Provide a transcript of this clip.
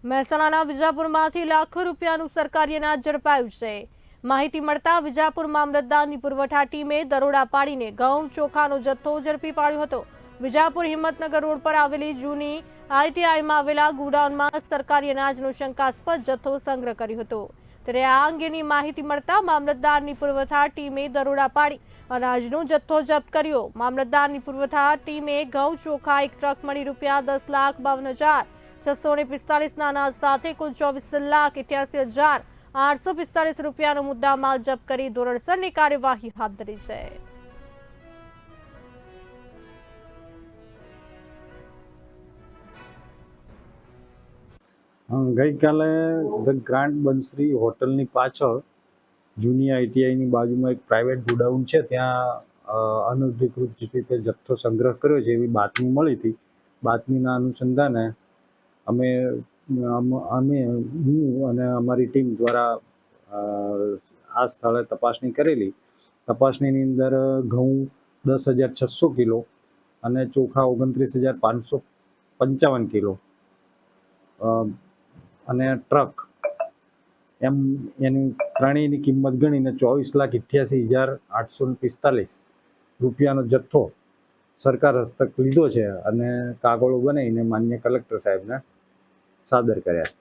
મહેસાણાના વિજાપુરમાંથી લાખો રૂપિયાનું સરકારી અનાજ ઝડપાયું છે। માહિતી મળતા વિજાપુર મામલતદારની પુરવઠા ટીમે દરોડા પાડીને ઘઉં ચોખાનો જથ્થો ઝડપી પાડ્યો હતો। વિજાપુર હિંમતનગર રોડ પર આવેલી જૂની આઈટીઆઈમાં આવેલા ગોડાઉનમાં સરકારી અનાજનો શંકાસ્પદ જથ્થો સંગ્રહ કર્યો હતો। ત્યારે આ અંગેની માહિતી મળતા મામલતદારની પુરવઠા ટીમે દરોડા પાડી અનાજનો જથ્થો જપ્ત કર્યો। મામલતદારની પુરવઠા ટીમે ઘઉં ચોખા એક ટ્રક મળી ₹52,52,645 અનાજ સાથે કુલ ₹24,88,845 રૂપિયાનો મુદ્દામાલ જપ્ત કરી ધોરણસરની કાર્યવાહી હાથ ધરી છે। ગઈકાલે ધ ગ્રાન્ડ બંસરી હોટલની પાછળ જૂની આઈટીઆઈની બાજુમાં એક પ્રાઇવેટ ગોડાઉન છે, ત્યાં અનધિકૃત રીતે જથ્થો સંગ્રહ કર્યો છે એવી બાતમી મળી હતી। બાતમીના અનુસંધાને હું અને અમારી ટીમ દ્વારા આ સ્થળે તપાસણી કરેલી। તપાસણીની અંદર ઘઉં 10,600 કિલો અને ચોખા 29,555 કિલો અને ટ્રક એમ એની ત્રણેયની કિંમત ગણીને 24,88,845 રૂપિયાનો જથ્થો સરકાર હસ્તક લીધો છે અને કાગળો બનાવીને માન્ય કલેક્ટર સાહેબને સાદર કર્યા।